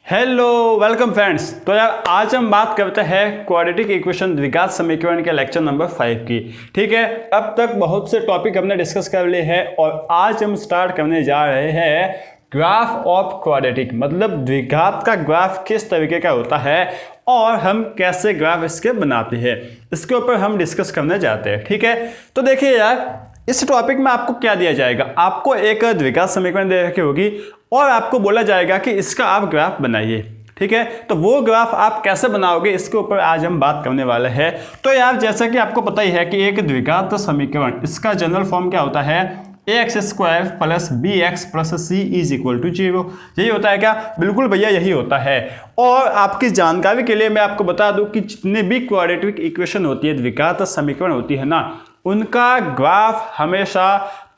Hello welcome friends. तो यार आज हम बात करते हैं क्वाड्रेटिक इक्वेशन द्विघात समीकरण के लेक्चर नंबर 5 की। ठीक है, अब तक बहुत से टॉपिक हमने डिस्कस कर लिए हैं और आज हम स्टार्ट करने जा रहे हैं ग्राफ ऑफ क्वाड्रेटिक, मतलब द्विघात का ग्राफ किस तरीके का होता है और हम कैसे ग्राफ इसके बनाते हैं, इसके ऊपर हम डिस्कस करने जाते हैं। ठीक है, तो देखिए यार इस टॉपिक में आपको क्या दिया जाएगा, आपको एक द्विघात समीकरण दे रखी होगी और आपको बोला जाएगा कि इसका आप ग्राफ बनाइए। ठीक है, तो वो ग्राफ आप कैसे बनाओगे इसके ऊपर आज हम बात करने वाले हैं। तो यार जैसा कि आपको पता ही है कि एक द्विघात समीकरण इसका जनरल फॉर्म क्या होता है, ax² plus bx plus c is equal to 0। यही होता है क्या? बिल्कुल भैया यही होता है। और आपकी जानकारी के लिए मैं आपको बता दूं कि जितने भी क्वाड्रेटिक इक्वेशन होती है, द्विघात समीकरण होती है ना, उनका ग्राफ हमेशा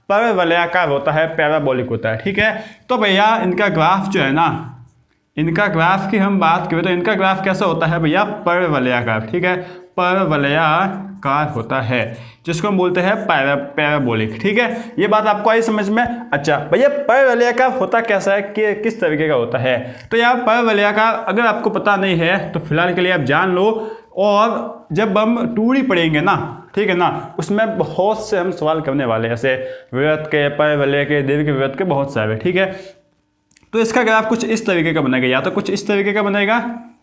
परवलयाकार होता है, पैराबोलिक होता है। ठीक है, तो भैया इनका ग्राफ जो है ना, इनका ग्राफ की हम बात करें तो इनका ग्राफ कैसा होता है भैया, परवलयाकार। ठीक है, परवलयाकार होता है जिसको हम बोलते हैं पैराबोलिक। ठीक है, ये बात आपको आई समझ में? अच्छा भैया परवलयाकार होता कैसा है, कि किस तरीके का होता है? तो यार परवलयाकार अगर आपको पता नहीं है तो फिलहाल के लिए आप जान लो, और जब हम 2D पढ़ेंगे ना, ठीक है ना, उसमें बहुत से हम सवाल करने वाले हैं, ऐसे वृत्त के, परवलय के, दीर्घवृत्त के, बहुत सारे। ठीक है, तो इसका ग्राफ कुछ इस तरीके का बनेगा, या तो कुछ इस तरीके का बनेगा,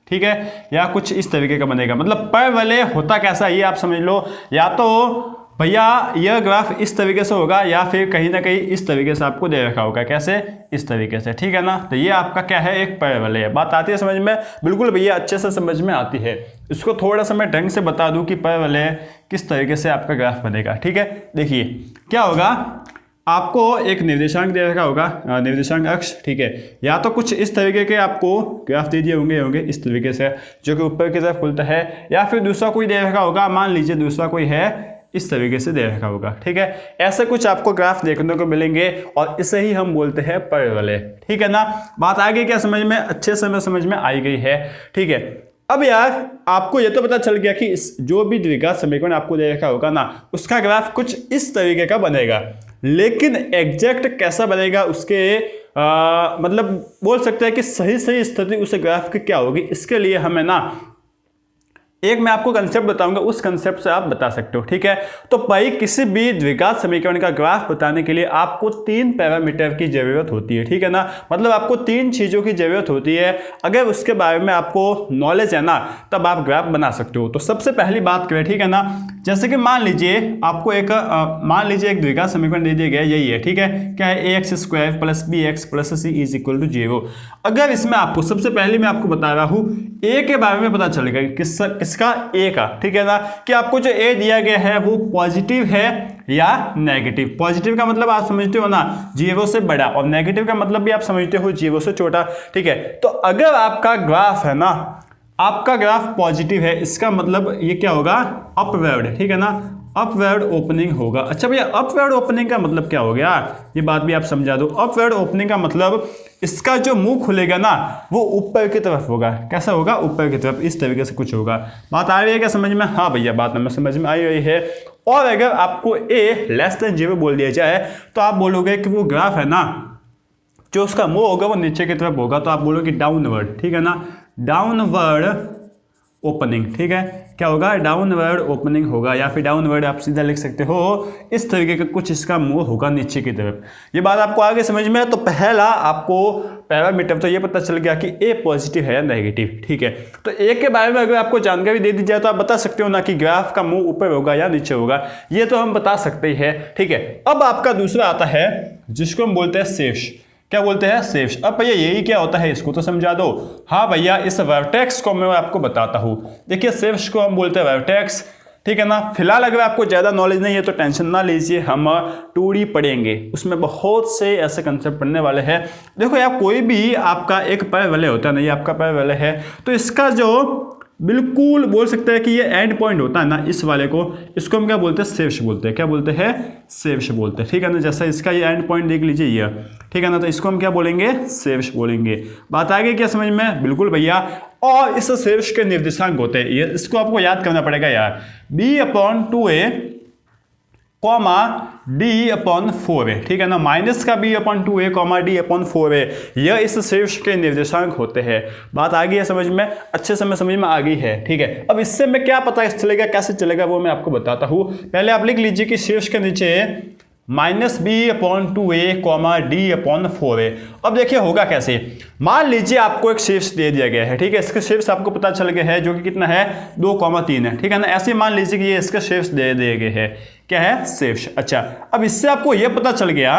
ठीक है, या कुछ इस तरीके का बनेगा। मतलब परवलय होता कैसा ये आप समझ लो, या तो भैया यह ग्राफ इस तरीके से होगा या फिर कहीं ना कहीं इस तरीके से आपको दे रखा होगा। कैसे? इस तरीके से। ठीक है ना, तो ये आपका क्या है, एक परवलय। बात आती है समझ में? बिल्कुल भैया अच्छे से समझ में आती है। इसको थोड़ा सा मैं ढंग से बता दूं कि परवलय किस तरीके से आपका ग्राफ बनेगा। ठीक है, देखिए क्या होगा, आपको एक निर्देशांक दे रखा होगा, निर्देशांक अक्ष। ठीक है, या तो कुछ इस तरीके के आपको ग्राफ दे दिए होंगे इस तरीके से, जो कि ऊपर की तरफ खुलता है, या फिर दूसरा कोई दे रखा होगा, मान लीजिए दूसरा कोई है इस तरीके से दे रखा होगा। ठीक है, ऐसे कुछ आपको ग्राफ देखने को मिलेंगे और इसे ही हम बोलते हैं परवलय। ठीक है ना, बात आ गई क्या समझ में? अच्छे से समझ में आई गई है। ठीक है, अब यार आपको ये तो पता चल गया कि इस जो भी द्विघात समीकरण आपको दे रखा होगा ना, उसका ग्राफ कुछ इस तरीके का बनेगा, लेकिन एग्जैक्ट कैसा बनेगा उसके मतलब बोल सकते हैं कि सही स्थिति उस ग्राफ की क्या होगी, इसके लिए हमें ना एक मैं आपको कंसेप्ट बताऊंगा, उस कंसेप्ट से आप बता सकते हो। ठीक है, तो भाई किसी भी द्विघात समीकरण का ग्राफ बताने के लिए आपको 3 पैरामीटर की जरूरत होती है। ठीक है ना, मतलब आपको 3 चीजों की जरूरत होती है। अगर उसके बारे में आपको नॉलेज है ना, तब आप ग्राफ बना सकते हो। तो सबसे पहली बात करें, ठीक है ना, जैसे कि मान लीजिए आपको एक एक द्विघात समीकरण दे दिया गया, यही है। ठीक है, क्या है, ax² plus bx plus c is equal to 0। अगर इसमें आपको सबसे पहले मैं आपको बता रहा हूं a के बारे में पता चलेगा, किसका, a का। ठीक है ना, कि आपको जो a दिया गया है वो पॉजिटिव है या नेगेटिव। पॉजिटिव का मतलब आप समझते हो ना, 0 से बड़ा, और नेगेटिव का मतलब भी आप समझते हो 0 से छोटा। ठीक है, तो अगर आपका ग्राफ है ना, आपका ग्राफ पॉजिटिव है, इसका मतलब ये क्या होगा, अपवर्ड। ठीक है ना, अपवर्ड ओपनिंग होगा। अच्छा भैया अपवर्ड ओपनिंग का मतलब क्या हो गया, ये बात भी आप समझा दो। अपवर्ड ओपनिंग का मतलब इसका जो मुंह खुलेगा ना, वो ऊपर की तरफ होगा। कैसा होगा, ऊपर की तरफ, इस तरीके से कुछ होगा। बात आ रही है क्या समझ में? हाँ भैया बात हमें समझ में आई रही है। और अगर आपको a <0 बोल दिया जाए तो आप बोलोगे कि वो ग्राफ है ना, जो उसका मुंह होगा वो नीचे की तरफ होगा, तो आप बोलोगे डाउनवर्ड। ठीक है ना, डाउनवर्ड ओपनिंग। ठीक है, क्या होगा, डाउनवर्ड ओपनिंग होगा, या फिर डाउनवर्ड आप सीधा लिख सकते हो, इस तरीके का कुछ इसका मुंह होगा नीचे की तरफ। ये बात आपको आगे समझ में है? तो पहला आपको पैरामीटर तो ये पता चल गया कि ए पॉजिटिव है या नेगेटिव। ठीक है, तो ए के बारे में अगर आपको जानकारी दे दी जाए तो आप बता सकते हो ना कि ग्राफ का मुंह ऊपर होगा या नीचे होगा, ये तो हम बता सकते हैं। ठीक है, अब आपका दूसरा आता है जिसको हम बोलते हैं शीर्ष। क्या बोलते हैं, शीर्ष। अब भैया यही क्या होता है, इसको तो समझा दो। हाँ भैया, इस वर्टेक्स को मैं आपको बताता हूं। देखिए शीर्ष को हम बोलते हैं वर्टेक्स। ठीक है ना, फिलहाल अगर आपको ज्यादा नॉलेज नहीं है तो टेंशन ना लीजिए, हम 2D पढ़ेंगे, उसमें बहुत से ऐसे कंसेप्ट पढ़ने वाले हैं। देखो यार, कोई भी आपका एक परवलय होता है ना, ये आपका परवलय है, तो इसका जो बिल्कुल बोल सकते हैं कि ये एंड पॉइंट होता है ना, इस वाले को, इसको हम क्या बोलते हैं, शीर्ष बोलते हैं। क्या बोलते हैं, शीर्ष बोलते हैं। ठीक है ना, जैसा इसका ये एंड पॉइंट देख लीजिए ये, ठीक है ना, तो इसको हम क्या बोलेंगे, शीर्ष बोलेंगे। बात आ गई क्या समझ में? बिल्कुल भैया। और इस शीर्ष के निर्देशांक होते हैं, ये इसको आपको याद करना पड़ेगा यार, b/2a comma d upon 4a, ठीक है ना, माइनस का b upon 2a comma d upon 4a, यह इस शीर्ष के निर्देशांक होते हैं। बात आ गई है समझ में, अच्छे से समझ में आ गई है, ठीक है। अब इससे मैं क्या पता चलेगा, कैसे चलेगा, वो मैं आपको बताता हूँ। पहले आप लिख लीजिए कि शीर्ष के नीचे minus b upon 2a comma d upon 4a। अब देखिए होगा कैसे, मान लीजिए आपको एक शीर्ष दे दिया गया है, ठीक है, इसका शीर्ष आपको पता चल गया है जो कि कितना है 2,3 है, ठीक है ना। ऐसे मान लीजिए कि ये इसका शीर्ष दे दिए गए है, क्या है शीर्ष। अच्छा, अब इससे आपको ये पता चल गया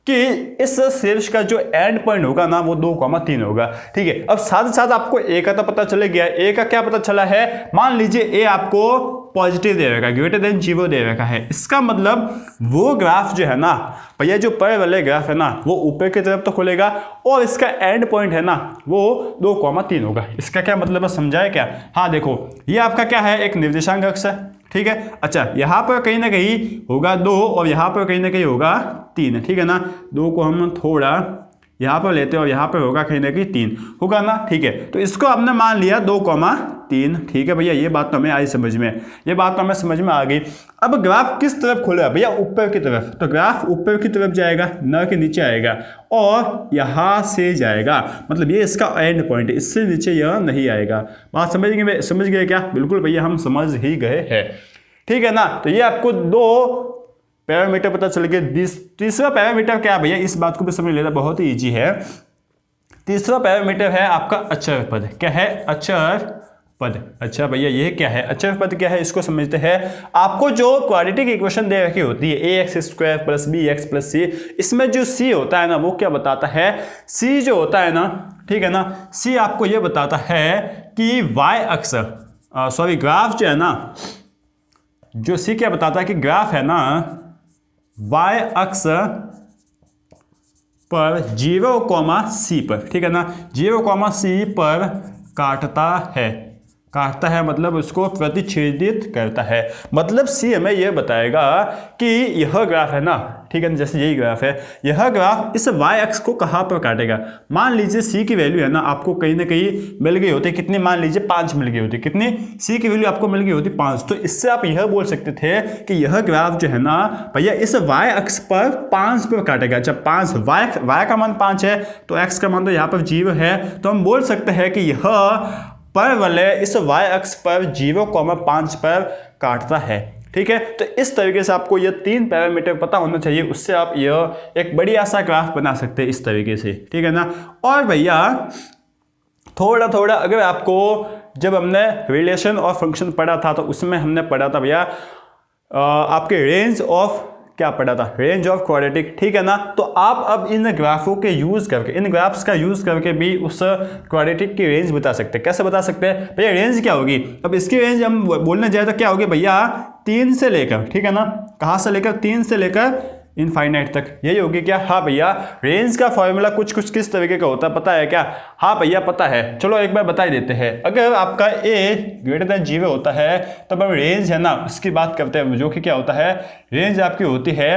कि इस शीर्ष का जो एंड पॉइंट होगा ना वो 2,3 होगा, ठीक है। अब साथ ही साथ आपको ए का तो पता चले गया, ए का क्या पता चला है, मान लीजिए ए आपको पॉजिटिव दे रखा है, ग्रेटर देन 0 दे रखा है। इसका मतलब वो ग्राफ जो है ना भैया, जो पर वाले ग्राफ है ना वो ऊपर की तरफ तो खुलेगा और इसका एंड पॉइंट है ना वो 2,3 होगा। इसका क्या मतलब है, समझाए क्या? हाँ देखो, ये आपका क्या है, एक निर्देशांक अक्ष है, ठीक है। अच्छा, यहाँ पर कहीं ना कहीं होगा 2 और यहाँ पर कहीं ना कहीं होगा 3, ठीक है ना। 2 को हम थोड़ा यहाँ पर लेते हैं और यहाँ पर होगा कहीं ना कहीं 3 होगा ना, ठीक है। तो इसको हमने मान लिया 2,3, ठीक है भैया। ये बात तो हमें आई समझ में, ये बात तो हमें समझ में आ गई। अब ग्राफ किस तरफ खुलेगा भैया, ऊपर की तरफ, तो ग्राफ ऊपर की तरफ जाएगा, न के नीचे आएगा और यहाँ से जाएगा, मतलब ये इसका एंड पॉइंट है, इससे नीचे यह नहीं आएगा। बात समझ गए क्या? बिल्कुल भैया, हम समझ ही गए हैं, ठीक है ना। तो ये आपको 2 पैरामीटर पता चल गया। तीसरा पैरामीटर क्या है भैया, इस बात को भी समझ लेना, बहुत ही इजी है। तीसरा पैरामीटर है आपका अचर पद। क्या है? अचर पद। अच्छा भैया, ये क्या है अचर पद, क्या है इसको समझते हैं। आपको जो क्वाड्रेटिक इक्वेशन दे रखी होती है ax² + bx + c, इसमें जो c होता है ना वो क्या बताता है, c जो होता है ना, ठीक है ना, c आपको ये बताता है कि y अक्ष ग्राफ जो है ना, जो c क्या बताता है कि ग्राफ है ना y अक्ष पर 0,c पर, ठीक है ना, 0,c पर काटता है मतलब उसको प्रतिच्छेदित करता है। मतलब सी हमें यह बताएगा कि यह ग्राफ है ना, ठीक है ना, जैसे यही ग्राफ है, यह ग्राफ इस y अक्ष को कहाँ पर काटेगा। मान लीजिए सी की वैल्यू है ना आपको कहीं ना कहीं मिल गई होती, कितनी, मान लीजिए 5 मिल गई होती, कितनी, सी की वैल्यू आपको मिल गई होती 5। तो इससे आप यह बोल सकते थे कि यह ग्राफ जो है ना भैया इस y अक्ष पर 5 पर काटेगा। जब 5 y का मान 5 है तो x का मान तो यहाँ पर 0 है, तो हम बोल सकते हैं कि यह पर वाले इस y अक्ष पर 0,5 पर काटता है, ठीक है। तो इस तरीके से आपको ये 3 पैरामीटर पता होना चाहिए, उससे आप यह एक बढ़िया सा ग्राफ बना सकते हैं इस तरीके से, ठीक है ना। और भैया थोड़ा थोड़ा अगर आपको, जब हमने रिलेशन और फंक्शन पढ़ा था तो उसमें हमने पढ़ा था भैया आपके रेंज ऑफ, क्या पढ़ा था, रेंज ऑफ क्वाड्रेटिक, ठीक है ना। तो आप अब इन ग्राफों के यूज करके, इन ग्राफ्स का यूज करके भी उस क्वाड्रेटिक की रेंज बता सकते हैं। कैसे बता सकते हैं भैया, रेंज क्या होगी, अब इसकी रेंज हम बोलने जाए तो क्या होगी भैया, 3 से लेकर, ठीक है ना, कहाँ से लेकर, 3 से लेकर इनफाइनाइट तक, यही होगी क्या। हाँ भैया, रेंज का फॉर्मूला कुछ किस तरीके का होता है पता है क्या? हाँ भैया पता है, चलो एक बार बता ही देते हैं। अगर आपका a ग्रेटर देन 0 होता है तब हम रेंज है ना उसकी बात करते हैं, जो कि क्या होता है, रेंज आपकी होती है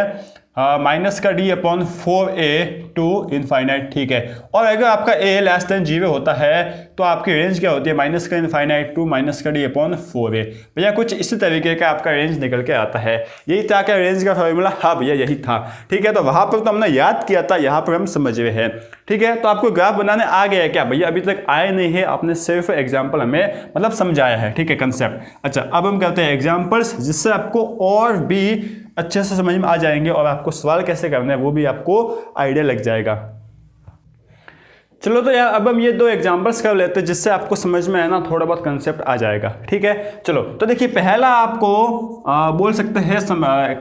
माइनस का d upon 4a to infinite, ठीक है। और अगर आपका a लेस देन 0 होता है तो आपकी रेंज क्या होती है, माइनस का इनफाइनाइट टू माइनस का d अपॉन 4a। भैया कुछ इसी तरीके का आपका रेंज निकल के आता है, यही था क्या रेंज का फॉर्मूला। हाँ भैया यही था, ठीक है। तो वहाँ पर तो हमने याद किया था, यहाँ पर हम समझ रहे हैं, ठीक है। तो आपको ग्राफ बनाने आ गया है क्या भैया? अभी तक आए नहीं है, आपने सिर्फ एग्जाम्पल हमें मतलब समझाया है, ठीक है, कंसेप्ट। अच्छा, अब हम करते हैं एग्जाम्पल्स, जिससे आपको और भी अच्छे से समझ में आ जाएंगे और आपको सवाल कैसे करना है वो भी आपको आइडिया लग जाएगा। चलो तो यार अब हम ये 2 एग्जांपल्स कर लेते हैं, जिससे आपको समझ में है ना थोड़ा बहुत कंसेप्ट आ जाएगा, ठीक है। चलो तो देखिए, पहला आपको बोल सकते हैं,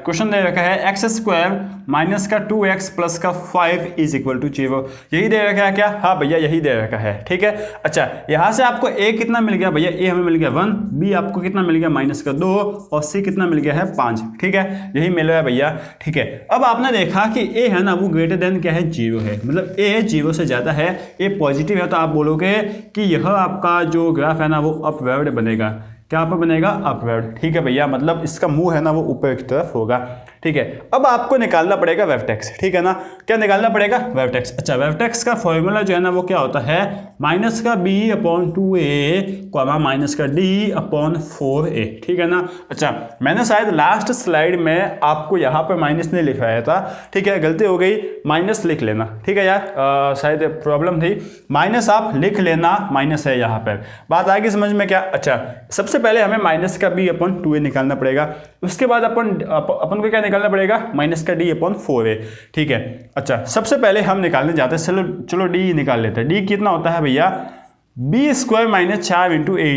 क्वेश्चन दे रखा है x² माइनस का 2x प्लस का 5 इज इक्वल टू 0। यही दे रखा है क्या? हाँ भैया यही दे रखा है, ठीक है। अच्छा, यहाँ से आपको a कितना मिल गया भैया, a हमें मिल गया 1, b आपको कितना मिल गया माइनस का 2 और c कितना मिल गया है 5, ठीक है, यही मिल रहा है भैया, ठीक है। अब आपने देखा कि a है ना वो ग्रेटर देन क्या है 0 है, मतलब a 0 से ज़्यादा है, ए पॉजिटिव है, तो आप बोलोगे कि यह आपका जो ग्राफ है ना वो अपवर्ड बनेगा। क्या पर बनेगा? अपवर्ड, ठीक है भैया, मतलब इसका मुंह है ना वो ऊपर की तरफ होगा, ठीक है। अब आपको निकालना पड़ेगा वर्टेक्स, ठीक है ना। क्या निकालना पड़ेगा? वर्टेक्स। अच्छा, वर्टेक्स का फॉर्मूला जो है ना वो क्या होता है, माइनस का b/2a माइनस का d/4a, ठीक है ना। अच्छा, मैंने शायद लास्ट स्लाइड में आपको यहाँ पर माइनस नहीं लिखवाया था, ठीक है, गलती हो गई, माइनस लिख लेना, ठीक है यार, शायद प्रॉब्लम थी, माइनस आप लिख लेना, माइनस है यहाँ पर। बात आएगी समझ में क्या? अच्छा, सबसे पहले हमें माइनस का b/2a निकालना पड़ेगा, उसके बाद अपन को क्या निकालना पड़ेगा, माइनस का d/4a, ठीक है। अच्छा, सबसे पहले हम निकालने जाते हैं, चलो d निकाल लेते हैं। d कितना होता है भैया, b² - 4 × a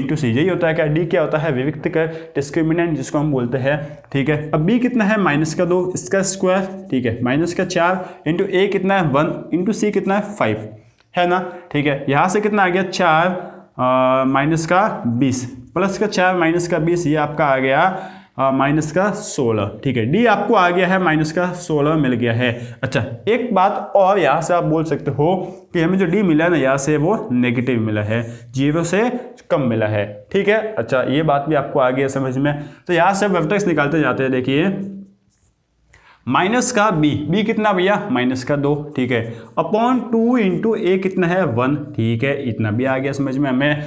× c, यही होता है क्या? d क्या होता है, विविक्त कर, डिस्क्रिमिनेंट जिसको हम बोलते हैं, ठीक है। अब b कितना है, -2 इसका स्क्वायर, ठीक है, -4 × a कितना है 1 × c कितना है 5, है ना, ठीक है। यहाँ से कितना आ गया 4 -20 प्लस का 4 -20, ये आपका आ गया -16, ठीक है। डी आपको आ गया है -16 मिल गया है। अच्छा, एक बात और यहाँ से आप बोल सकते हो कि हमें जो डी मिला है ना यहाँ से वो नेगेटिव मिला है, 0 से कम मिला है, ठीक है। अच्छा, ये बात भी आपको आ गया समझ में। तो यहाँ से वर्टेक्स निकालते जाते हैं, देखिए माइनस का b कितना भैया, -2, ठीक है, अपॉन 2 × a कितना है 1, ठीक है, इतना भी आ गया समझ में हमें।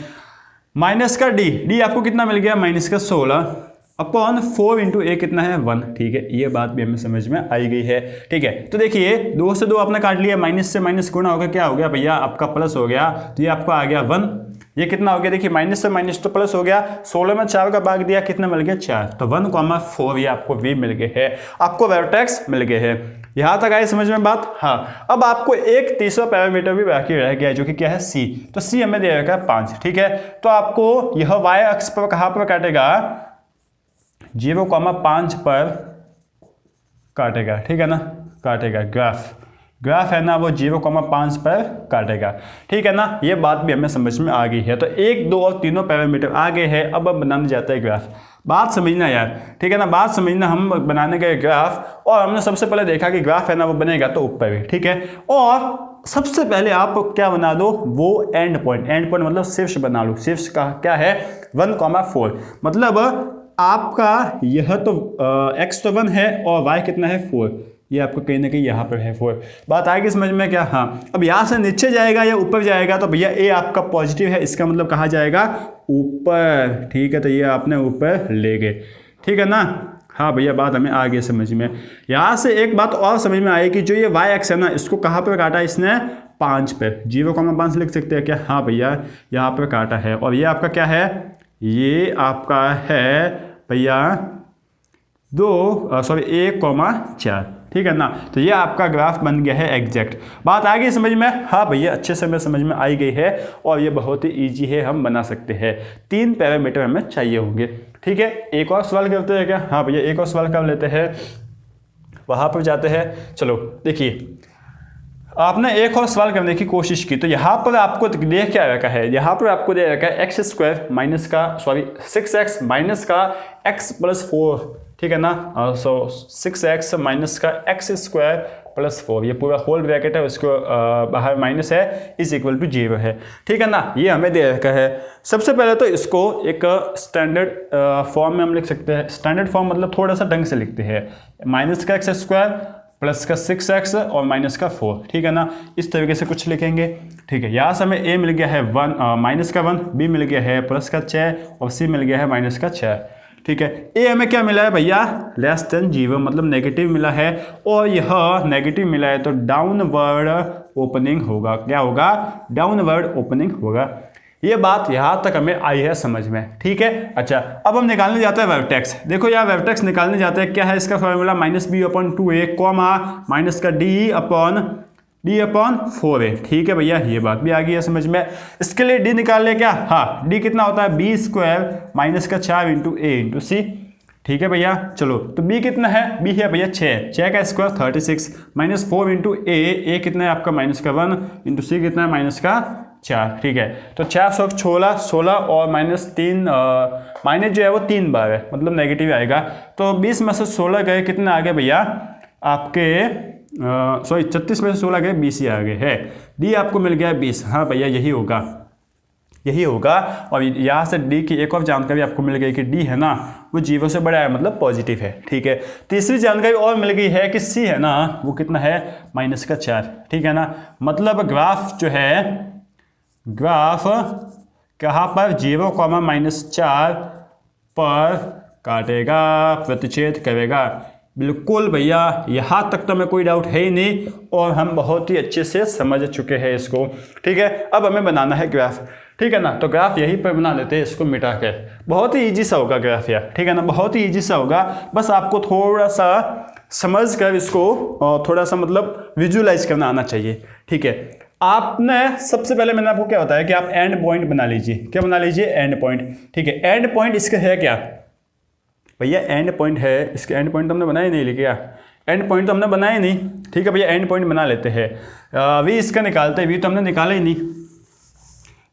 माइनस का d आपको कितना मिल गया, -16 अपॉन 4 × a कितना है 1, ठीक है, ये बात भी हमें समझ में आई गई है, ठीक है। तो देखिए 2 से 2 आपने काट लिया, माइनस से माइनस गुणा होगा, क्या हो गया भैया आपका प्लस हो गया, तो ये आपका आ गया 1, ये कितना हो गया, देखिए माइनस से माइनस तो प्लस हो गया, 16 में 4 का भाग दिया, कितना मिल गया 4, तो 1,4 ये आपको v मिल गए है, आपको वर्टेक्स मिल गए हैं। यहां तक आई समझ में बात? हाँ, अब आपको एक तीसरा पैरामीटर भी बाकी रह गया है जो कि क्या है c, तो c हमें दे रखा है 5, ठीक है। तो आपको यह y अक्ष पर कहां पर काटेगा, 0,5 पर काटेगा, ठीक है ना, काटेगा, ग्राफ है ना वो 0,5 पर काटेगा, ठीक है ना। ये बात भी हमें समझ में आ गई है। तो 1, 2 और तीनों पैरामीटर आ गए हैं, अब बनाने जाता है ग्राफ। बात समझना यार, ठीक है ना, बात समझना। हम बनाने गए ग्राफ और हमने सबसे पहले देखा कि ग्राफ है ना वो बनेगा तो ऊपर भी, ठीक है। और सबसे पहले आप क्या बना दो, वो एंड पॉइंट मतलब शीर्ष बना लो। शीर्ष का क्या है 1,4, मतलब आपका यह तो x तो 1 है और y कितना है 4, ये आपको कहीं ना कहीं यहाँ पर है 4। बात आएगी समझ में क्या? हाँ, अब यहाँ से नीचे जाएगा या ऊपर जाएगा, तो भैया a आपका पॉजिटिव है, इसका मतलब कहाँ जाएगा, ऊपर, ठीक है। तो ये आपने ऊपर ले गए, ठीक है ना। हाँ भैया, बात हमें आ गई समझ में। यहाँ से एक बात और समझ में आई कि जो ये y एक्स है ना, इसको कहाँ पर काटा इसने, 5 पे, 0,5 लिख सकते हैं क्या? हाँ भैया, यहाँ पर काटा है। और ये आपका क्या है, ये आपका है भैया 1,4, ठीक है ना। तो ये आपका ग्राफ बन गया है एग्जैक्ट। बात आ गई समझ में? हाँ भैया, अच्छे से समझ में आई गई है और ये बहुत ही इजी है, हम बना सकते हैं। 3 पैरामीटर हमें चाहिए होंगे, ठीक है। एक और सवाल करते हैं क्या? हाँ भैया, एक और सवाल कर लेते हैं, वहाँ पर जाते हैं। चलो देखिए, आपने एक और सवाल करने की कोशिश की, तो यहाँ पर आपको दे क्या रखा है, यहाँ पर आपको दे रखा है x² 6x माइनस का x + 4, ठीक है ना। सो 6x माइनस का x² + 4, ये पूरा होल ब्रैकेट है, उसको बाहर माइनस है, इज इक्वल टू 0 है, ठीक है ना। ये हमें दे रखा है। सबसे पहले तो इसको एक स्टैंडर्ड फॉर्म में हम लिख सकते हैं। स्टैंडर्ड फॉर्म मतलब थोड़ा सा ढंग से लिखते हैं, माइनस का x² प्लस का 6x और माइनस का 4, ठीक है ना, इस तरीके से कुछ लिखेंगे, ठीक है। यहाँ से हमें a मिल गया है 1, माइनस का 1, b मिल गया है प्लस का 6 और c मिल गया है माइनस का 6, ठीक है। a हमें क्या मिला है भैया, <0 मतलब नेगेटिव मिला है, और यह नेगेटिव मिला है तो डाउनवर्ड ओपनिंग होगा। क्या होगा, डाउनवर्ड ओपनिंग होगा। ये बात यहाँ तक हमें आई है समझ में, ठीक है। अच्छा, अब हम निकालने जाते हैं वर्टेक्स। देखो यार, वर्टेक्स निकालने जाते हैं, क्या है इसका फॉर्मूला, -b/2a माइनस का d/4a, ठीक है भैया, ये बात भी आ गई है समझ में। इसके लिए d निकाल ले क्या? हाँ, d कितना होता है, b² माइनस का 4 × a × c, ठीक है भैया। चलो, तो b कितना है, b है भैया 6 का स्क्वायर 36 -4 × a कितना है आपका -1 × c कितना है -4, ठीक है। तो 4 16 और -3 माइनस जो है वो 3 बार है, मतलब नेगेटिव आएगा। तो 20 में से 16 गए, कितने आ गए भैया आपके 36 में से 16 गए 20 ही आ गए है। डी आपको मिल गया 20, हाँ भैया यही होगा, यही होगा। और यहाँ से डी की एक और जानकारी आपको मिल गई कि डी है ना वो 0 से बड़ा है, मतलब पॉजिटिव है। ठीक है, तीसरी जानकारी और मिल गई है कि सी है ना वो कितना है -4। ठीक है ना, मतलब ग्राफ जो है, ग्राफ कहाँ पर 0, -4 पर काटेगा, प्रतिच्छेद करेगा। बिल्कुल भैया, यहाँ तक तो हमें कोई डाउट है ही नहीं और हम बहुत ही अच्छे से समझ चुके हैं इसको। ठीक है, अब हमें बनाना है ग्राफ। ठीक है ना, तो ग्राफ यहीं पर बना लेते हैं इसको मिटा के। बहुत ही ईजी सा होगा ग्राफ यार। ठीक है ना, बहुत ही ईजी सा होगा, बस आपको थोड़ा सा समझ कर इसको थोड़ा सा मतलब विजुअलाइज करना आना चाहिए। ठीक है, आपने सबसे पहले मैंने आपको क्या बताया कि आप एंड पॉइंट बना लीजिए। क्या बना लीजिए? And point. ठीक है, एंड पॉइंट इसका है क्या भैया? एंड पॉइंट है, इसके एंड पॉइंट तो हमने बनाया नहीं, क्या एंड पॉइंट तो हमने बनाया नहीं। ठीक है भैया, एंड पॉइंट बना लेते हैं। वी इसका निकालते हैं, वी तो हमने निकाला ही नहीं।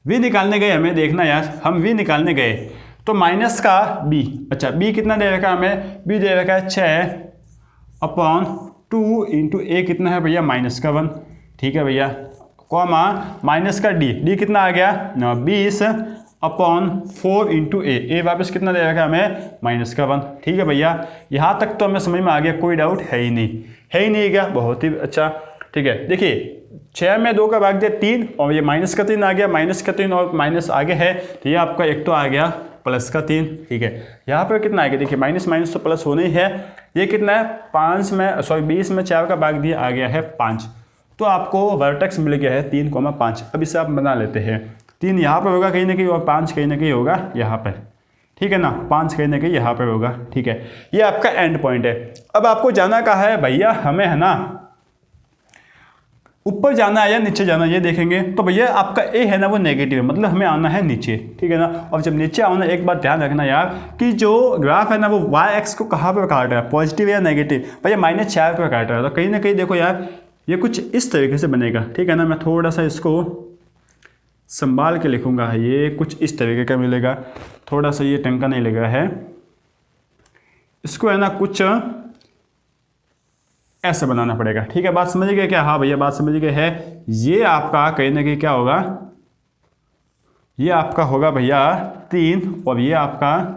वी निकालने गए हमें, देखना यार, हम वी निकालने गए तो माइनस का बी। अच्छा, बी कितना दे रखा हमें? बी दे रखा है 6/2 इंटू ए कितना है भैया? -1। ठीक है भैया, कॉमा माइनस का डी, डी कितना आ गया? 20/4 इंटू ए वापस कितना दे रखा है हमें? -1। ठीक है भैया, यहाँ तक तो हमें समझ में आ गया, कोई डाउट है ही नहीं, है ही नहीं क्या? बहुत ही अच्छा। ठीक है, देखिए 6 में 2 का भाग दिया 3 और ये -3 आ गया, -3 और माइनस आगे है तो ये आपका एक तो आ गया +3। ठीक है, यहाँ पर कितना आएगा? देखिए माइनस माइनस तो प्लस होना ही है। ये कितना है? 20 में 4 का भाग दिया, आ गया है 5। तो आपको वर्टेक्स मिल गया है 3,5। अब इसे आप बना लेते हैं। 3 यहाँ पर होगा कहीं ना कहीं और 5 कहीं ना कहीं होगा यहाँ पर। ठीक है ना, 5 कहीं ना कहीं यहाँ पर होगा। ठीक है, ये आपका एंड पॉइंट है। अब आपको जाना कहाँ है भैया? हमें है ना ऊपर जाना है या नीचे जाना है, ये देखेंगे। तो भैया आपका ए है ना वो नेगेटिव है, मतलब हमें आना है नीचे। ठीक है ना, और जब नीचे आना, एक बात ध्यान रखना यार कि जो ग्राफ है ना वो वाई एक्स को कहाँ पर काट रहा है, पॉजिटिव या नेगेटिव? भैया -4 पर काट रहा है। तो कहीं ना कहीं देखो यार ये कुछ इस तरीके से बनेगा। ठीक है ना, मैं थोड़ा सा इसको संभाल के लिखूंगा। ये कुछ इस तरीके का मिलेगा, थोड़ा सा ये टंका नहीं लगा है, इसको है ना कुछ ऐसा बनाना पड़ेगा। ठीक है, बात समझ गए क्या? हाँ भैया, बात समझ गए है। ये आपका कहीं ना कहीं क्या होगा? ये आपका होगा भैया 3 और ये आपका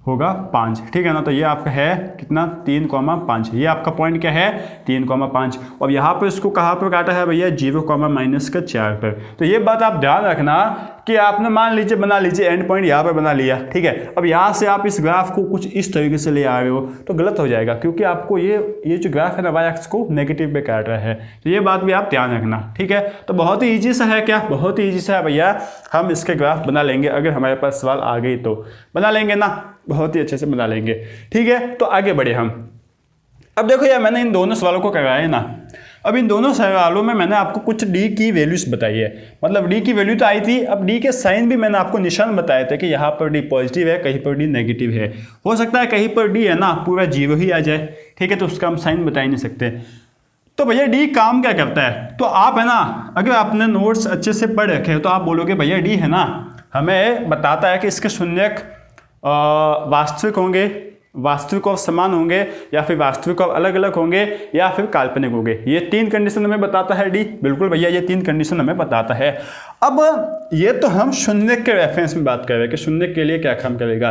होगा 5। ठीक है ना, तो ये आपका है कितना? 3,5। ये आपका पॉइंट क्या है? 3,5। और यहाँ पर इसको कहाँ पर काटा है भैया? 0,-4 पर। तो ये बात आप ध्यान रखना कि आपने मान लीजिए बना लीजिए एंड पॉइंट यहाँ पर बना लिया। ठीक है, अब यहाँ से आप इस ग्राफ को कुछ इस तरीके से ले आ रहे हो तो गलत हो जाएगा, क्योंकि आपको ये जो ग्राफ है ना वाई एक्स को नेगेटिव पे काट रहा है। तो ये बात भी आप ध्यान रखना। ठीक है, तो बहुत ही ईजी सा है। क्या बहुत ही ईजी सा है भैया, हम इसके ग्राफ बना लेंगे। अगर हमारे पास सवाल आ गई तो बना लेंगे ना, बहुत ही अच्छे से बना लेंगे। ठीक है, तो आगे बढ़े हम। अब देखो यार, मैंने इन दोनों सवालों को करवाया ना। अब इन दोनों सवालों में मैंने आपको कुछ डी की वैल्यूज बताई है, मतलब डी की वैल्यू तो आई थी। अब डी के साइन भी मैंने आपको निशान बताए थे कि यहाँ पर डी पॉजिटिव है, कहीं पर डी नेगेटिव है। हो सकता है कहीं पर डी है ना पूरा 0 ही आ जाए। ठीक है, तो उसका हम साइन बता ही नहीं सकते। तो भैया डी काम क्या करता है? तो आप है ना, अगर आपने नोट्स अच्छे से पढ़ रखे तो आप बोलोगे भैया डी है ना हमें बताता है कि इसके शून्यक वास्तविक होंगे, वास्तविक और समान होंगे, या फिर वास्तविक और अलग अलग होंगे, या फिर काल्पनिक होंगे। ये 3 कंडीशन हमें बताता है डी। बिल्कुल भैया, ये 3 कंडीशन हमें बताता है। अब ये तो हम शून्यक के रेफरेंस में बात कर रहे हैं कि शून्यक के लिए क्या काम करेगा।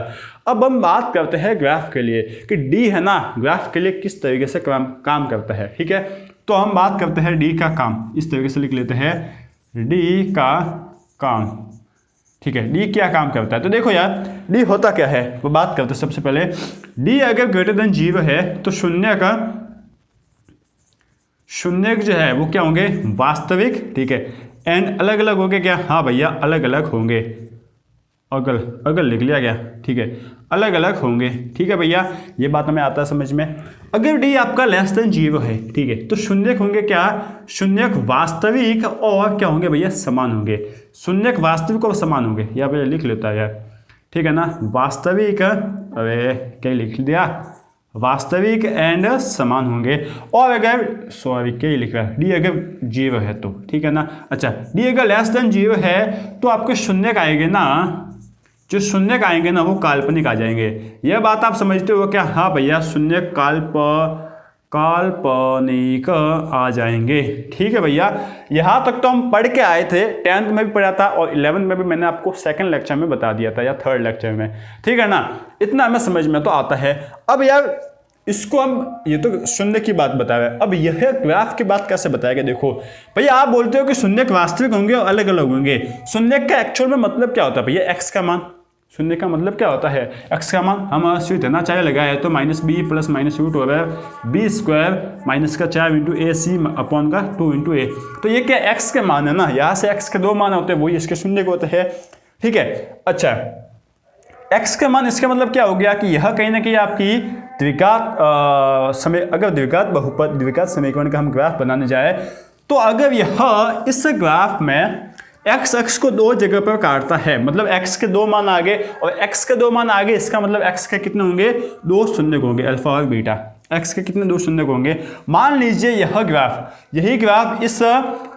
अब हम बात करते हैं ग्राफ के लिए कि डी है ना ग्राफ के लिए किस तरीके से काम करता है। ठीक है, तो हम बात करते हैं डी का काम। इस तरीके से लिख लेते हैं, डी का काम। ठीक है, डी क्या काम करता है? तो देखो यार, डी होता क्या है वो बात करते हैं। सबसे पहले डी अगर ग्रेटर देन 0 है तो शून्यक जो है वो क्या होंगे? वास्तविक। ठीक है, एंड अलग अलग होंगे क्या? हाँ भैया, अलग अलग होंगे। अगल लिख लिया गया। ठीक है, अलग अलग होंगे। ठीक है भैया, ये बात हमें आता है समझ में। अगर डी आपका लेस देन 0 है, ठीक है, तो शून्यक होंगे क्या? शून्यक वास्तविक और क्या होंगे भैया? समान होंगे। शून्यक वास्तविक और समान होंगे, यहाँ पे लिख लेता है यार। ठीक है ना, वास्तविक, अरे क्या लिख दिया? वास्तविक एंड समान होंगे। और अगर क्या लिख रहा है? डी अगर 0 है तो, ठीक है ना। अच्छा, डी अगर लेस देन 0 है तो आपके शून्यक आएंगे ना, जो शून्यक आएंगे ना वो काल्पनिक आ जाएंगे। यह बात आप समझते हो क्या? हाँ भैया, शून्यक काल्पनिक आ जाएंगे। ठीक है भैया, यहाँ तक तो हम पढ़ के आए थे, 10th में भी पढ़ा था और 11th में भी मैंने आपको सेकंड लेक्चर में बता दिया था या थर्ड लेक्चर में। ठीक है ना, इतना हमें समझ में तो आता है। अब यार इसको हम, ये तो शून्य की बात बता रहे हैं, अब यह ग्राफ की बात कैसे बताएगा? देखो भैया, आप बोलते हो कि शून्यक वास्तविक होंगे और अलग अलग होंगे। शून्यक का एक्चुअल में मतलब क्या होता है भैया? एक्स का मान। शून्य का मतलब क्या होता है? एक्स का मान। हम सूत्र ना चाहे लगाए तो -b plus -root over b square minus का 4 इंटू ए सी अपॉन का 2 इंटू ए। तो ये क्या एक्स के मान है ना, यहाँ से एक्स के दो मान होते हैं, वही इसके शून्य के होते हैं। ठीक है, अच्छा एक्स का मान, इसका मतलब क्या हो गया कि यह कहीं ना कहीं आपकी द्विघात समय, अगर द्विघात बहुपद द्विघात समीकरण का हम ग्राफ बनाने जाए तो अगर यह इस ग्राफ में एक्स अक्ष को दो जगह पर काटता है, मतलब एक्स के दो मान आगे और एक्स के दो मान आगे, इसका मतलब एक्स के कितने होंगे? दो शून्य होंगे, अल्फा और बीटा। एक्स के कितने? दो शून्य होंगे। मान लीजिए यह ग्राफ, यही ग्राफ इस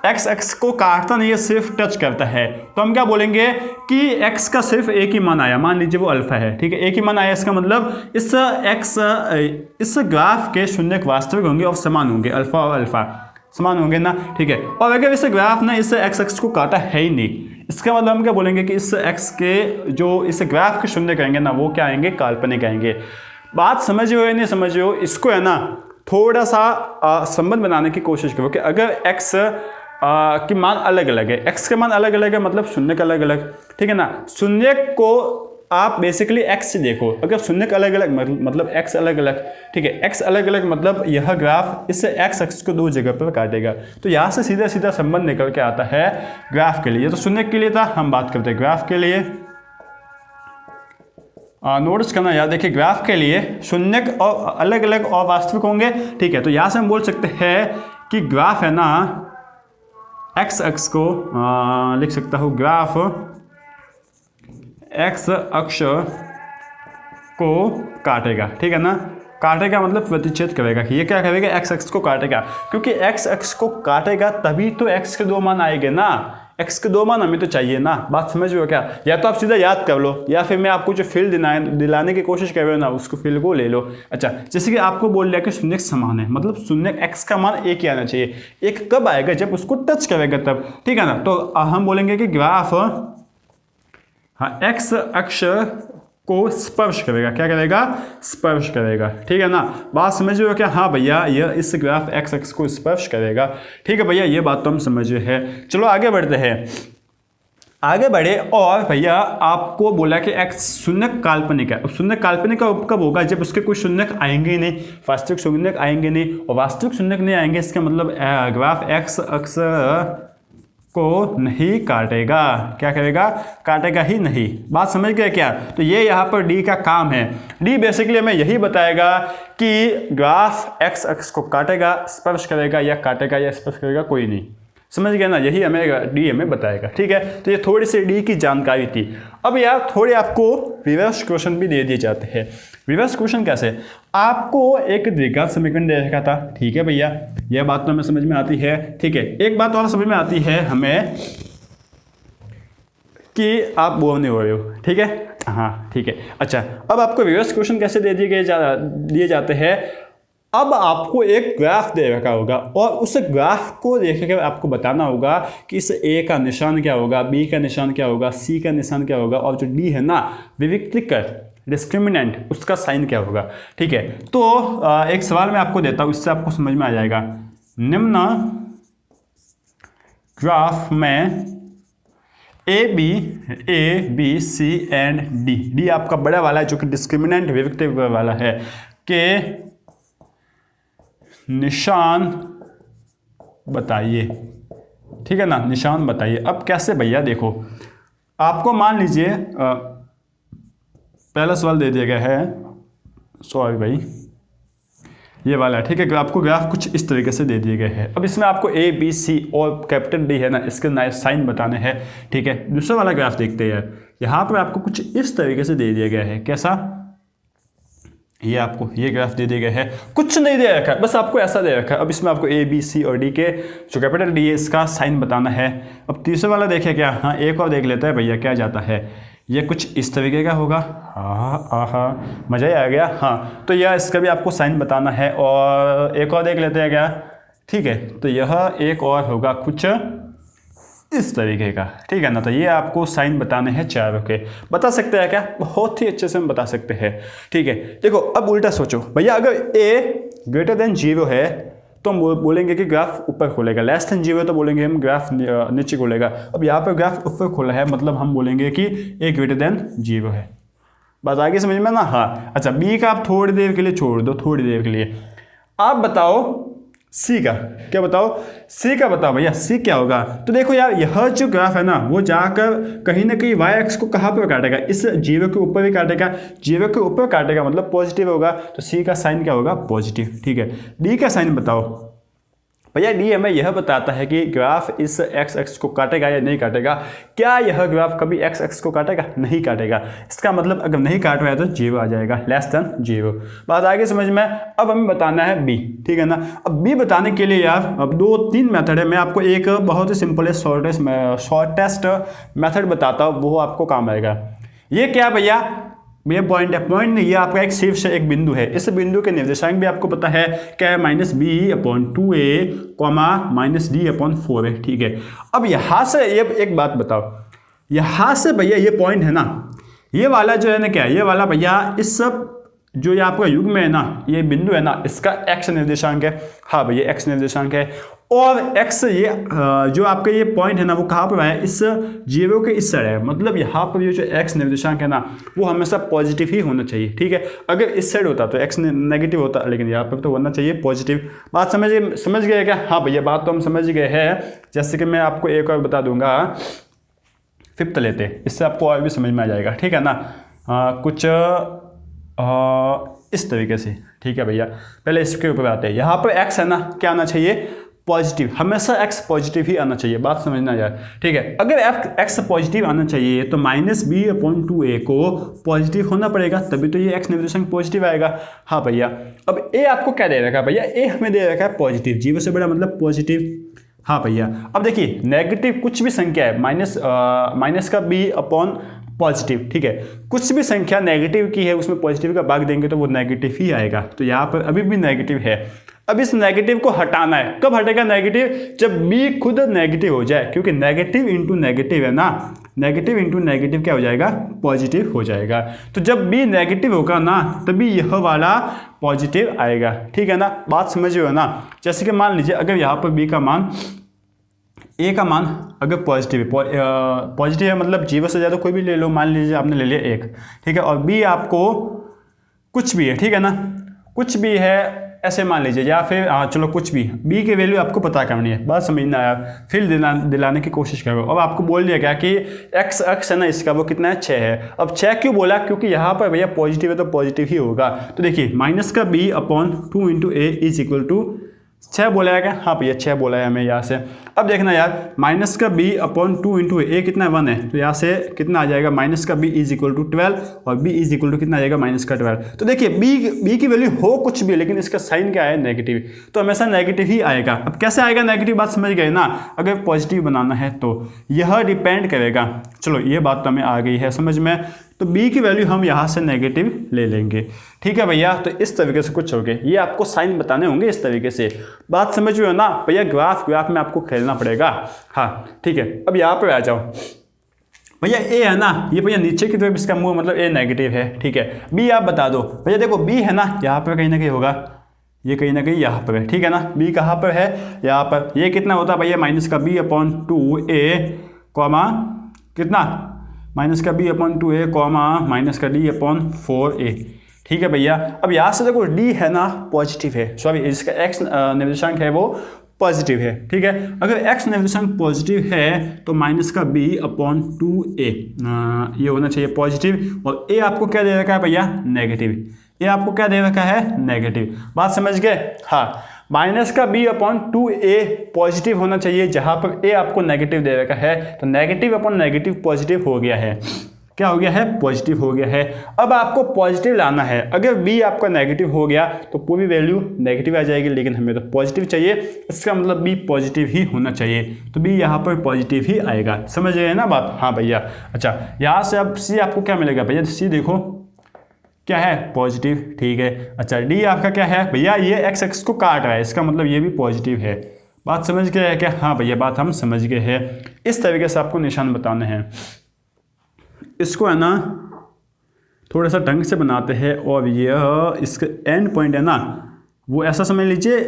एक्स अक्ष को काटता नहीं है, सिर्फ टच करता है, तो हम क्या बोलेंगे कि एक्स का सिर्फ एक ही मान आया, मान लीजिए वो अल्फा है। ठीक है, एक ही मान आया, इसका मतलब इस ग्राफ के शून्यक वास्तविक होंगे और समान होंगे, अल्फा और अल्फा समान होंगे ना। ठीक है, और अगर इस ग्राफ ने इस एक्स अक्ष को काटा है ही नहीं, इसका मतलब हम क्या बोलेंगे कि इस एक्स के जो इस ग्राफ के शून्य कहेंगे ना, वो क्या आएंगे? काल्पनिक आएंगे। बात समझ रहे हो या नहीं समझ रहे हो? इसको है ना थोड़ा सा संबंध बनाने की कोशिश करो कि अगर एक्स की मान अलग अलग है, एक्स के मान अलग अलग है मतलब शून्य का अलग अलग। ठीक है ना, शून्य को आप बेसिकली एक्स से देखो, अगर शून्य का अलग अलग मतलब एक्स अलग अलग। ठीक है, एक्स अलग अलग मतलब यह ग्राफ इस एक्स अक्ष को दो जगह पर काटेगा, तो यहाँ से सीधा सीधा संबंध निकल के आता है ग्राफ के लिए। तो शून्य के लिए था, हम बात करते हैं ग्राफ के लिए। नोटिस करना यार, देखिए ग्राफ के लिए शून्यक और अलग अलग और वास्तविक होंगे। ठीक है, तो यहाँ से हम बोल सकते हैं कि ग्राफ है ना, एक्स अक्ष को लिख सकता हूँ, ग्राफ एक्स अक्ष को काटेगा। ठीक है ना, काटेगा मतलब प्रतिच्छेद करेगा। ये क्या करेगा? एक्स अक्ष को काटेगा, क्योंकि एक्स अक्ष को काटेगा तभी तो एक्स के दो मान आएंगे ना। एक्स के दो मान हमें तो चाहिए ना। बात समझ रहे हो क्या? या तो आप सीधा याद कर लो, या फिर मैं आपको जो फील्ड दिलाने की कोशिश कर रहे हो ना, उसको फील्ड को ले लो। अच्छा, जैसे कि आपको बोल दिया कि शून्य समान है, मतलब शून्य एक्स का मान एक ही आना चाहिए। एक कब आएगा? जब उसको टच करेगा तब। ठीक है ना, तो हम बोलेंगे कि ग्राफ एक्स अक्ष को स्पर्श करेगा। क्या करेगा? स्पर्श करेगा। ठीक है ना, बात समझ रहे हो क्या? हाँ भैया, यह इस ग्राफ एक्स अक्ष को स्पर्श करेगा। ठीक है भैया, ये बात तो हम समझ रहे हैं। चलो आगे बढ़ते हैं, आगे बढ़े। और भैया आपको बोला कि एक्स शून्य काल्पनिक है। अब शून्य काल्पनिक कब होगा? जब उसके कोई शून्यक आएंगे ही नहीं, वास्तविक शून्यक आएंगे नहीं, और वास्तविक शून्यक नहीं आएंगे, इसका मतलब ग्राफ एक्स अक्ष को नहीं काटेगा। क्या करेगा? काटेगा ही नहीं। बात समझ गए क्या? तो ये यहाँ पर डी का काम है। डी बेसिकली हमें यही बताएगा कि ग्राफ एक्स अक्ष को काटेगा, स्पर्श करेगा या काटेगा या स्पर्श करेगा, कोई नहीं। समझ गए ना? यही हमें डी हमें बताएगा। ठीक है, तो ये थोड़ी सी डी की जानकारी थी। अब यार थोड़े आपको रिवर्स क्वेश्चन भी दे दिए जाते हैं। रिवर्स क्वेश्चन कैसे? आपको एक द्विघात समीकरण दे रखा था। ठीक है भैया, यह बात तो हमें समझ में आती है। ठीक है, एक बात और समझ में आती है हमें कि आप बोर नहीं हो रहे हो। ठीक है, हाँ ठीक है। अच्छा, अब आपको रिवर्स क्वेश्चन कैसे दे दिए जाते हैं? अब आपको एक ग्राफ दे रखा होगा और उस ग्राफ को देख कर आपको बताना होगा कि इस ए का निशान क्या होगा, बी का निशान क्या होगा, सी का निशान क्या होगा, और जो डी है ना, विविक्तिकर डिस्क्रिमिनेंट, उसका साइन क्या होगा। ठीक है, तो एक सवाल मैं आपको देता हूँ, इससे आपको समझ में आ जाएगा। निम्न ग्राफ में A B C and D, D आपका बड़ा वाला है जो कि डिस्क्रिमिनेंट विविक्तिकर वाला है, के निशान बताइए। ठीक है ना, निशान बताइए। अब कैसे भैया? देखो, आपको मान लीजिए पहला सवाल दे दिया गया है, सॉरी भाई ये वाला है। ठीक है, आपको ग्राफ कुछ इस तरीके से दे दिए गए हैं। अब इसमें आपको ए बी सी और कैपिटल डी है ना, इसके नए साइन बताने हैं। ठीक है, दूसरा वाला ग्राफ देखते हैं। यहाँ पर आपको कुछ इस तरीके से दे दिया गया है। कैसा? ये आपको ये ग्राफ दे दिए गए हैं, कुछ नहीं दे रखा है, बस आपको ऐसा दे रखा है। अब इसमें आपको ए बी सी और डी के जो कैपिटल डी है इसका साइन बताना है। अब तीसरा वाला देखिए क्या? हाँ, एक और देख लेते हैं भैया क्या जाता है। ये कुछ इस तरीके का होगा। हाँ मज़ा ही आ गया। हाँ तो यह इसका भी आपको साइन बताना है। और एक और देख लेते हैं क्या, ठीक है। तो यह एक और होगा कुछ इस तरीके का, ठीक है ना। तो ये आपको साइन बताने हैं चारों के। बता सकते हैं क्या? बहुत ही अच्छे से हम बता सकते हैं, ठीक है। देखो अब उल्टा सोचो भैया, अगर a ग्रेटर देन 0 है तो हम बोलेंगे कि ग्राफ ऊपर खोलेगा, लेस देन 0 तो बोलेंगे हम ग्राफ नीचे खोलेगा। अब यहाँ पर ग्राफ ऊपर खोला है मतलब हम बोलेंगे कि a ग्रेटर देन 0 है। बात आगे समझ में ना? हाँ अच्छा, b का आप थोड़ी देर के लिए छोड़ दो, थोड़ी देर के लिए। आप बताओ सी का, क्या बताओ? सी का बताओ भैया, सी क्या होगा? तो देखो यार, यह जो ग्राफ है ना वो जाकर कहीं ना कहीं वाई एक्स को कहाँ पर काटेगा? इस 0 के ऊपर भी काटेगा। 0 के ऊपर काटेगा मतलब पॉजिटिव होगा, तो सी का साइन क्या होगा? पॉजिटिव, ठीक है। डी का साइन बताओ भैया। डी हमें यह बताता है कि ग्राफ इस एक्स एक्स को काटेगा या नहीं काटेगा। क्या यह ग्राफ कभी एक्स एक्स को काटेगा? नहीं काटेगा। इसका मतलब अगर नहीं काट रहा है तो 0 आ जाएगा, लेस देन 0। बात आगे समझ में? अब हमें बताना है बी, ठीक है ना। अब बी बताने के लिए यार अब 2-3 मेथड है। मैं आपको एक बहुत ही सिंपल है शॉर्टेस्ट मेथड बताता हूँ, वो आपको काम आएगा। ये क्या भैया? ये पॉइंट है, पॉइंट नहीं, ये आपका एक शीर्ष एक बिंदु है। इस बिंदु के निर्देशांक भी आपको पता है क्या है? -b/2a, -d/4 है, ठीक है। अब यहाँ से ये एक बात बताओ, यहाँ से भैया ये पॉइंट है ना, ये वाला जो है ना, क्या ये वाला भैया, इस सब जो ये आपका युग में है ना, ये बिंदु है ना, इसका x निर्देशांक है। हाँ भैया x निर्देशांक है। और x ये जो आपका ये पॉइंट है ना वो कहाँ पर है? इस 0 के इस साइड है। मतलब यहाँ पर ये जो x निर्देशांक है ना वो हमेशा पॉजिटिव ही होना चाहिए, ठीक है। अगर इस साइड होता तो x नेगेटिव होता, लेकिन यहाँ पर तो होना चाहिए पॉजिटिव। बात समझ गए क्या? हाँ भैया बात तो हम समझ गए हैं। जैसे कि मैं आपको एक और बता दूंगा, 5th लेते, इससे आपको और भी समझ में आ जाएगा, ठीक है ना। कुछ इस तरीके से, ठीक है भैया। पहले इसके ऊपर आते हैं। यहाँ पर x है ना, क्या आना चाहिए? पॉजिटिव। हमेशा x पॉजिटिव ही आना चाहिए, बात समझना यार, ठीक है। अगर x पॉजिटिव आना चाहिए तो -b/2a को पॉजिटिव होना पड़ेगा, तभी तो ये x निर्देशांक पॉजिटिव आएगा। हाँ भैया। अब a आपको क्या दे रखा है भैया? a हमें दे रखा है पॉजिटिव, 0 से बड़ा मतलब पॉजिटिव। हाँ भैया। अब देखिए नेगेटिव कुछ भी संख्या है, माइनस का b/ पॉजिटिव, ठीक है। कुछ भी संख्या नेगेटिव की है उसमें पॉजिटिव का भाग देंगे तो वो नेगेटिव ही आएगा। तो यहाँ पर अभी भी नेगेटिव है। अब इस नेगेटिव को हटाना है। कब हटेगा नेगेटिव? जब b खुद नेगेटिव हो जाए, क्योंकि नेगेटिव इंटू नेगेटिव है ना, नेगेटिव इंटू नेगेटिव क्या हो जाएगा? पॉजिटिव हो जाएगा। तो जब b नेगेटिव होगा ना तभी यह वाला पॉजिटिव आएगा, ठीक है ना। बात समझ रहे हो ना? जैसे कि मान लीजिए अगर यहाँ पर b का मान, a का मान अगर पॉजिटिव है मतलब 0 से ज़्यादा कोई भी ले लो, मान लीजिए आपने ले लिया 1, ठीक है। और b आपको कुछ भी है, ठीक है ना, कुछ भी है ऐसे मान लीजिए, या फिर चलो कुछ भी, b की वैल्यू आपको पता करनी है। बात समझना आया? फिर दिलाने की कोशिश करो। अब आपको बोल दिया क्या कि x अक्ष है ना इसका वो कितना है? 6 है। अब 6 क्यों बोला? क्योंकि यहाँ पर भैया पॉजिटिव है तो पॉजिटिव ही होगा। तो देखिए -b/2 × a = 6 बोला है क्या? हाँ भैया 6 बोला है हमें यहाँ से। अब देखना यार, -b/2 × a कितना 1 है, तो यहाँ से कितना आ जाएगा? -b = 12 और b = कितना आ जाएगा? -12। तो देखिए b की वैल्यू हो कुछ भी, लेकिन इसका साइन क्या है? नेगेटिव। तो हमेशा नेगेटिव ही आएगा। अब कैसे आएगा नेगेटिव? बात समझ गए ना? अगर पॉजिटिव बनाना है तो यह डिपेंड करेगा। चलो ये बात तो हमें आ गई है समझ में। तो b की वैल्यू हम यहाँ से नेगेटिव ले लेंगे, ठीक है भैया। तो इस तरीके से कुछ हो गए, ये आपको साइन बताने होंगे इस तरीके से। बात समझ रहे हो ना भैया? ग्राफ में आपको खेलना पड़ेगा। हाँ ठीक है। अब यहाँ पर आ जाओ भैया, a है ना, ये भैया नीचे की तरफ इसका मुंह मतलब a नेगेटिव है, ठीक है। b आप बता दो भैया। देखो b है ना, यहाँ पर कहीं ना कहीं होगा, ये कहीं ना कहीं यहाँ पर है, ठीक है ना। b कहाँ पर है? यहाँ पर। ये कितना होता है भैया? -b/2a, कितना? -b/2a, -d/4a, ठीक है भैया। अब यहाँ से देखो d है ना पॉजिटिव है, सॉरी इसका x निर्देशांक है वो पॉजिटिव है, ठीक है। अगर x निर्देशांक पॉजिटिव है तो -b/2a ये होना चाहिए पॉजिटिव। और a आपको क्या दे रखा है भैया? नेगेटिव। ये आपको क्या दे रखा है? नेगेटिव। बात समझ गए? हाँ। -b/2a पॉजिटिव होना चाहिए, जहां पर a आपको नेगेटिव दे रखा है, तो नेगेटिव/नेगेटिव पॉजिटिव हो गया है। क्या हो गया है, पॉजिटिव हो गया है। अब आपको पॉजिटिव लाना है। अगर b आपका नेगेटिव हो गया तो पूरी वैल्यू नेगेटिव आ जाएगी, लेकिन हमें तो पॉजिटिव चाहिए, इसका मतलब b पॉजिटिव ही होना चाहिए, तो b यहाँ पर पॉजिटिव ही आएगा। समझ गए ना बात? हाँ भैया। अच्छा, यहाँ से अब c आपको क्या मिलेगा भैया? c देखो क्या है, पॉजिटिव, ठीक है। अच्छा, d आपका क्या है भैया? ये x एक्स को काट रहा है, इसका मतलब ये भी पॉजिटिव है। बात समझ गए है क्या? हाँ भैया, बात हम समझ गए हैं। इस तरीके से आपको निशान बताने हैं। इसको है ना थोड़ा सा ढंग से बनाते हैं, और यह इसका एंड पॉइंट है ना, वो ऐसा समझ लीजिए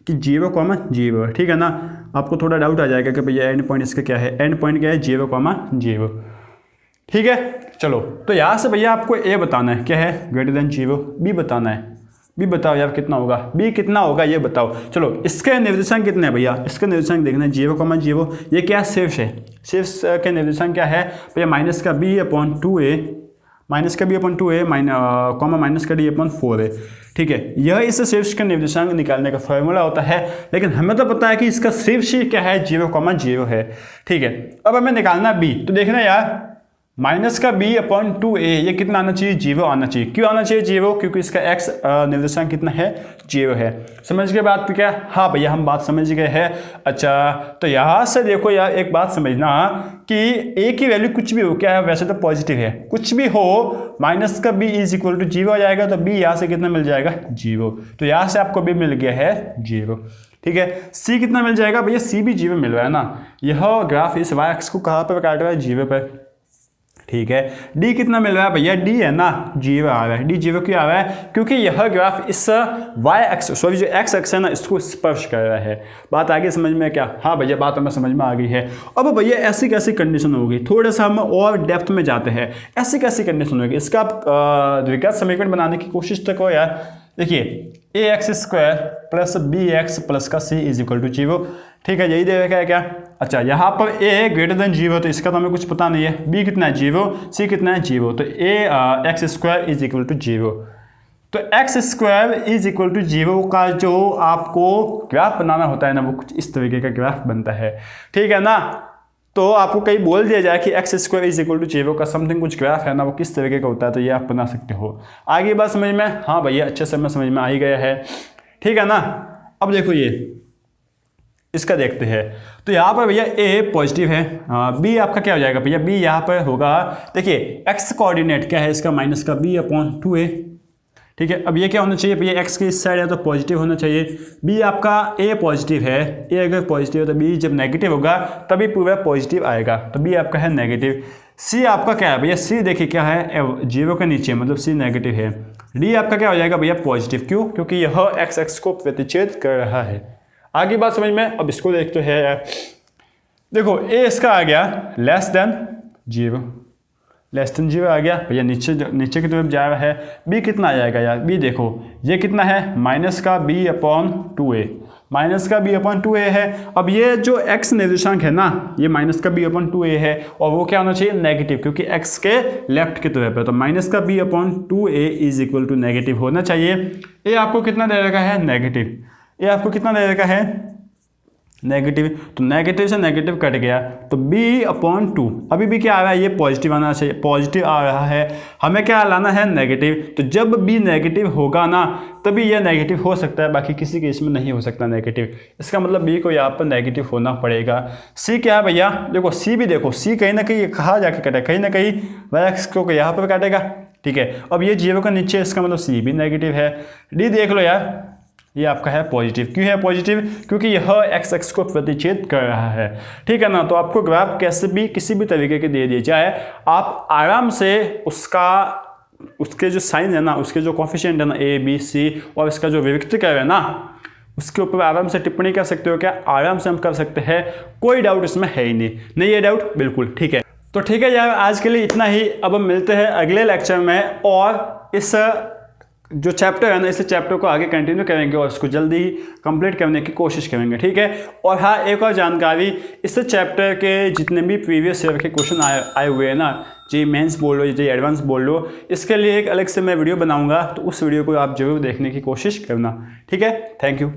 कि 0,0, ठीक है ना। आपको थोड़ा डाउट आ जाएगा कि भैया एंड पॉइंट इसका क्या है। एंड पॉइंट क्या है? 0,0, ठीक है। चलो, तो यहाँ से भैया आपको ए बताना है, क्या है, ग्रेटर देन 0। बी बताना है, बी बताओ यार कितना होगा, बी कितना होगा ये बताओ। चलो, इसके निर्देशांक कितने हैं भैया? इसके निर्देशांक देखना है 0,0। ये क्या है? शीर्ष है। शीर्ष के निर्देशांक क्या है भैया? माइनस का b/2a, माइनस का b/2a माइनस का d/4a, ठीक है। यह इस शीर्ष का निर्देशांक निकालने का फॉर्मूला होता है, लेकिन हमें तो पता है कि इसका शीर्ष क्या है, 0,0 है, ठीक है। अब हमें निकालना b, तो देखना यार, माइनस का b/2a ये कितना आना चाहिए? 0 आना चाहिए। क्यों आना चाहिए 0? क्योंकि इसका x निर्देशांक कितना है? 0 है। समझ गए बात क्या? हाँ भैया, हम बात समझ गए हैं। अच्छा, तो यहाँ से देखो यार, एक बात समझना कि a की वैल्यू कुछ भी हो, क्या है, वैसे तो पॉजिटिव है, कुछ भी हो, माइनस का b = 0 आ जाएगा, तो b यहाँ से कितना मिल जाएगा? 0। तो यहाँ से आपको b मिल गया है 0, ठीक है। c कितना मिल जाएगा भैया? c भी 0 मिल रहा है ना। यह ग्राफ इस y एक्स को कहाँ पर काट रहा है? 0 पर, ठीक है। d कितना मिल रहा है भैया? d है ना 0 आ रहा है। d 0 क्यों आ रहा है? क्योंकि यह ग्राफ इस y एक्स, सॉरी जो x एक्स है ना, इसको स्पर्श कर रहा है। बात आगे समझ में क्या? हाँ भैया, बात हमें समझ में आ गई है। अब भैया ऐसी कैसी कंडीशन होगी, थोड़ा सा हम और डेप्थ में जाते हैं। ऐसी कैसी कंडीशन होगी, इसका आप द्विघात समीकरण बनाने की कोशिश तो करो यार। देखिए, ax² + bx + का c = 0, ठीक है, यही दे रखा है क्या? अच्छा, यहाँ पर a ग्रेटर देन 0, तो इसका तो हमें कुछ पता नहीं है। b कितना है? 0। c कितना है? 0। तो x² = 0। तो x² = 0 का जो आपको ग्राफ बनाना होता है ना, वो कुछ इस तरीके का ग्राफ बनता है, ठीक है ना। तो आपको कहीं बोल दिया जाए कि x² = 0 का समथिंग कुछ ग्राफ है ना, वो किस तरीके का होता है, तो ये आप बना सकते हो। आगे बात समझ में? हाँ भैया, अच्छे से हमें समझ में आ ही गया है, ठीक है ना। अब देखो, ये इसका देखते हैं। तो यहाँ पर भैया a पॉजिटिव है, b आपका क्या हो जाएगा भैया? b यहाँ पर होगा, देखिए x कोऑर्डिनेट क्या है इसका? माइनस का b/2a, ठीक है। अब ये क्या होना चाहिए भैया? x की इस साइड है तो पॉजिटिव होना चाहिए। b आपका a पॉजिटिव है, a अगर पॉजिटिव है तो b जब नेगेटिव होगा तभी पूरा पॉजिटिव आएगा, तो b आपका है नेगेटिव। c आपका क्या है भैया? c देखिए क्या है, 0 के नीचे, मतलब c नेगेटिव है। d आपका क्या हो जाएगा भैया? पॉजिटिव। क्यों? क्योंकि यह x एक्स को प्रतिच्छेद कर रहा है। आगे बात समझ में? अब इसको देखते हैं। देखो, a इसका आ गया लेस देन 0 आ गया भैया, नीचे की तरफ जा रहा है। b कितना आ जाएगा यार? b देखो, ये कितना है? माइनस का b/2a, माइनस का b/2a है। अब ये जो x निर्देशांक है ना, ये माइनस का b/2a है, और वो क्या होना चाहिए? नेगेटिव, क्योंकि x के लेफ्ट की तरफ है, तो माइनस का b/2a = नेगेटिव होना चाहिए। ये आपको कितना दे रखा है? नेगेटिव। ये आपको कितना दे रखा है? नेगेटिव। तो नेगेटिव से नेगेटिव कट गया, तो b/2, अभी भी क्या आ रहा है? ये पॉजिटिव आना चाहिए, पॉजिटिव आ रहा है। हमें क्या लाना है? नेगेटिव। तो जब b नेगेटिव होगा ना, तभी यह नेगेटिव हो सकता है, बाकी किसी केस में नहीं हो सकता नेगेटिव। इसका मतलब b को यहाँ पर नेगेटिव होना पड़ेगा। c क्या है भैया? देखो, c भी देखो, c कहीं ना कहीं कहाँ जाके काटेगा? कहीं ना कहीं y एक्स को यहाँ पर काटेगा, ठीक है। अब ये 0 का नीचे, इसका मतलब c भी नेगेटिव है। d देख लो यार, ये आपका है पॉजिटिव। क्यों है पॉजिटिव? क्योंकि यह x एक्स को प्रतिच्छेद कर रहा है, ठीक है ना। तो आपको ग्राफ कैसे भी, किसी भी तरीके के दे दिए जाए, आप आराम से उसके जो साइन है ना, उसके जो कोफिशिएंट है ना, a b c, और इसका जो विविक्तक है ना, उसके ऊपर आराम से टिप्पणी कर सकते हो। क्या? आराम से हम कर सकते हैं, कोई डाउट इसमें है ही नहीं ये डाउट? बिल्कुल ठीक है। तो ठीक है यार, आज के लिए इतना ही। अब हम मिलते हैं अगले लेक्चर में, और इस जो चैप्टर है ना, इस चैप्टर को आगे कंटिन्यू करेंगे और इसको जल्दी ही कंप्लीट करने की कोशिश करेंगे, ठीक है। और हाँ, एक और जानकारी, इस चैप्टर के जितने भी प्रीवियस ईयर के क्वेश्चन आए हुए हैं ना, जी मेंस बोल लो, जी एडवांस बोल लो, इसके लिए एक अलग से मैं वीडियो बनाऊंगा, तो उस वीडियो को आप जरूर देखने की कोशिश करना, ठीक है। Thank you.